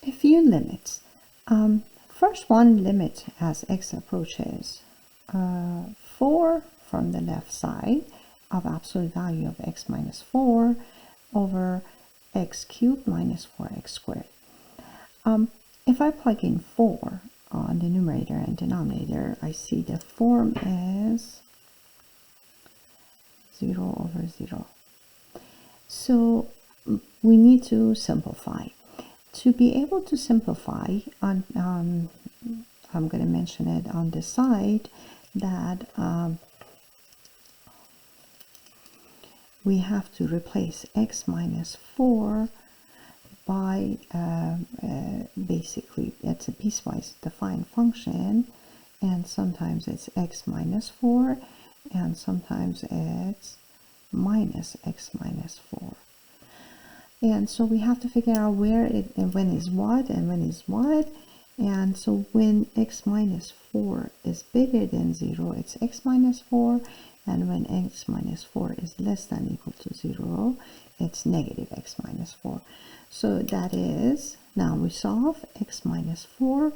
a few limits. First one limit as x approaches 4 from the left side of absolute value of x minus 4 over x cubed minus 4x squared. If I plug in 4 on the numerator and denominator, I see the form is 0 over 0. So we need to simplify. To be able to simplify, I'm going to mention it on the side that we have to replace x minus 4 by basically it's a piecewise defined function, and sometimes it's x minus 4 and sometimes it's minus x minus 4. And so we have to figure out where it and when is what and when is what. And so when x minus 4 is bigger than 0, it's x minus 4. And when x minus 4 is less than or equal to 0, it's negative x minus 4. So that is, now we solve x minus 4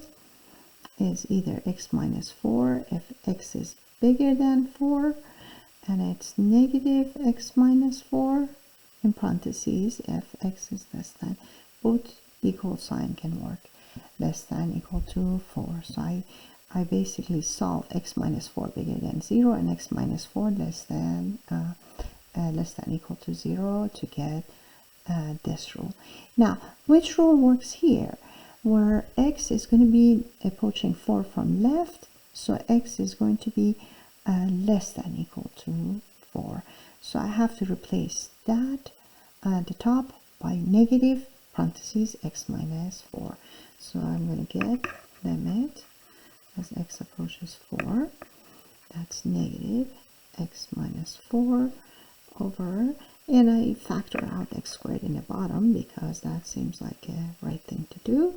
is either x minus 4 if x is bigger than 4, and it's negative x minus 4 in parentheses if x is less than, both equal sign can work, less than equal to 4. So I basically solve x minus 4 bigger than 0 and x minus 4 less than equal to 0 to get this rule. Now, which rule works here? Where x is going to be approaching 4 from left, so x is going to be less than equal to 4. So I have to replace that at the top by negative parentheses x minus 4. So I'm going to get limit as x approaches 4. That's negative x minus 4 over, and I factor out x squared in the bottom because that seems like a right thing to do.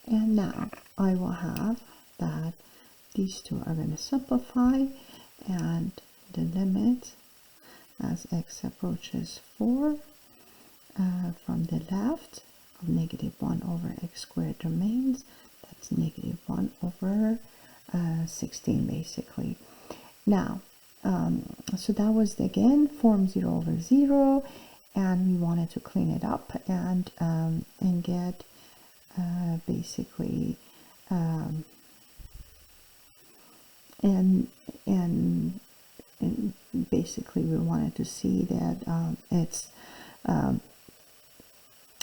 And now I will have that these two are going to simplify, and the limit as x approaches 4 from the left of negative 1 over x squared remains. That's negative 1 over 16 basically. Now, so that was again form 0 over 0, and we wanted to clean it up and get basically and basically we wanted to see that it's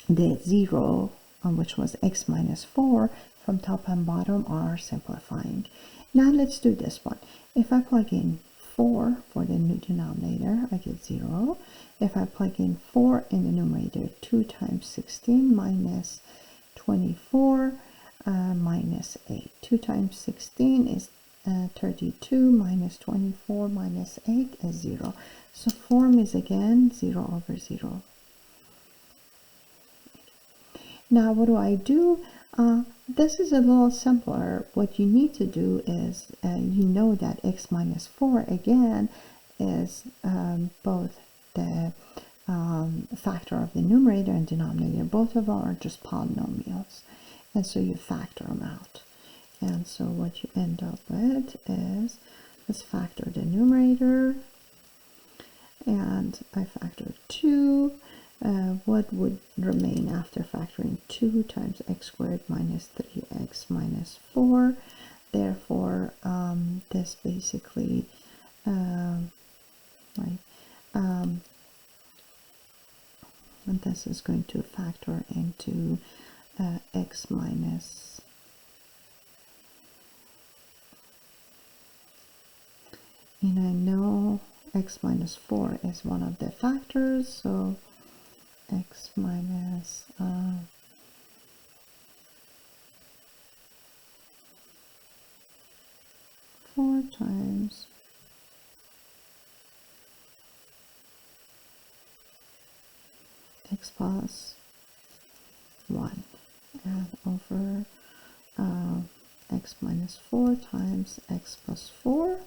the 0 which was x minus 4 from top and bottom are simplifying. Now let's do this one. If I plug in 4 for the new denominator, I get 0. If I plug in 4 in the numerator, 2 times 16 minus 24 minus 8. 2 times 16 is 32 minus 24 minus 8 is 0. So form is again 0 over 0. Now what do I do? This is a little simpler. What you need to do is you know that x minus 4 again is both the factor of the numerator and denominator. Both of them are just polynomials, and so you factor them out. And so what you end up with is, let's factor the numerator, and I factor 2. What would remain after factoring 2 times x squared minus 3x minus 4? Therefore, this basically, and this is going to factor into x minus, and I know x minus 4 is one of the factors, so x minus 4 times x plus 1 and over x minus 4 times x plus 4,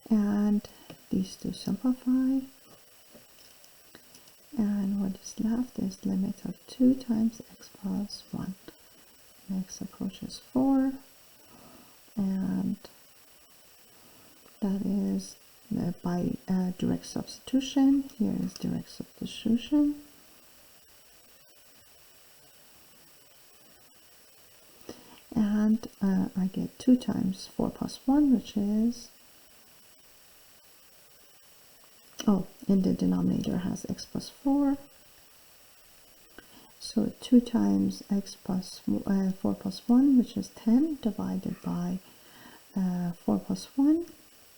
and these two simplify, And what is left is limit of 2 times x plus 1. X approaches 4, and that is by direct substitution. Here is direct substitution. And I get 2 times 4 plus 1, which is, in the denominator has x plus 4. So 2 times x plus 4 plus 1, which is 10, divided by 4 plus 1,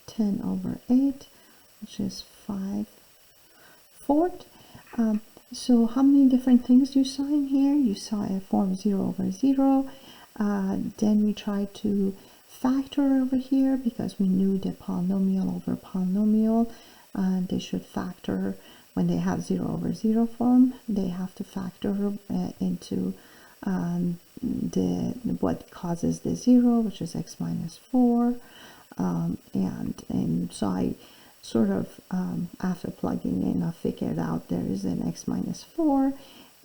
10 over 8, which is 5/4. So how many different things you saw in here? You saw a form 0 over 0. Then we tried to factor over here because we knew the polynomial over polynomial. They should factor when they have 0 over 0 form. They have to factor into what causes the 0, which is x minus 4. And so I sort of, after plugging in, I figured out there is an x minus 4.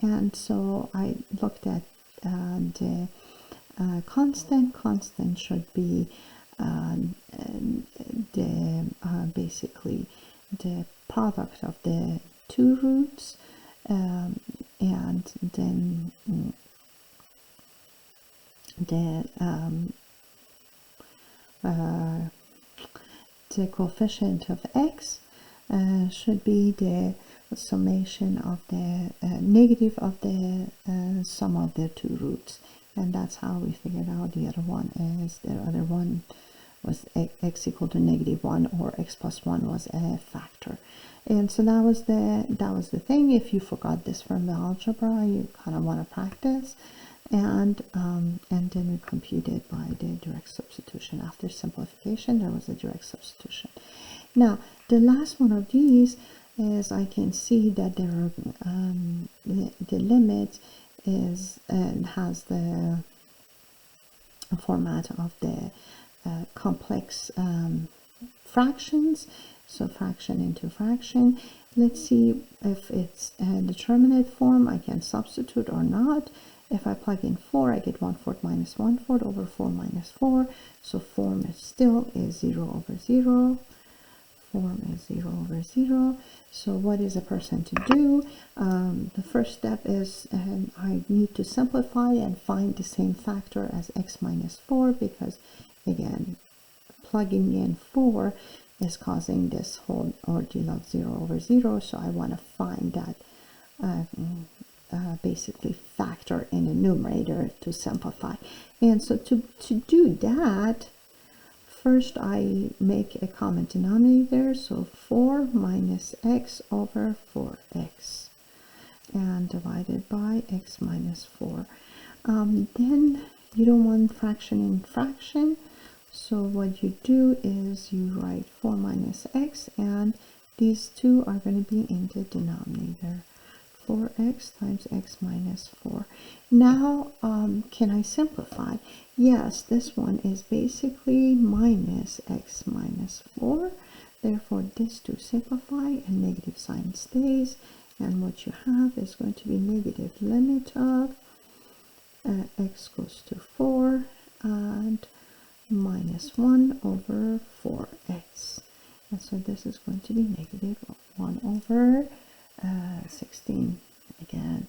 And so I looked at the constant. Constant should be basically the product of the two roots, and then the coefficient of x should be the summation of the negative of the sum of the two roots. And that's how we figured out the other one is the other one was x equal to -1, or x plus 1 was a factor. And so that was the thing. If you forgot this from the algebra, you kind of want to practice. And then we computed by the direct substitution. After simplification, there was a direct substitution. Now, the last one of these is I can see that there are the limit is has the format of the complex fractions, so fraction into fraction. Let's see if it's a determinate form. I can substitute or not. If I plug in 4, I get 1/4 minus 1/4 over 4 minus 4. So form is still is 0 over 0. Form is 0 over 0. So what is a person to do? The first step is I need to simplify and find the same factor as x minus 4, because again, plugging in 4 is causing this whole ordeal of 0 over 0. So I want to find that basically factor in the numerator to simplify. And so to do that, first I make a common denominator, so 4 minus x over 4x, and divided by x minus 4. Then you don't want fraction in fraction, so what you do is you write 4 minus x, and these two are going to be in the denominator. 4x times x minus 4. Now, can I simplify? Yes, this one is basically minus x minus 4. Therefore, this to simplify, and negative sign stays. And what you have is going to be negative limit of x goes to 4 and minus 1 over 4x. And so this is going to be negative 1 over 16 again,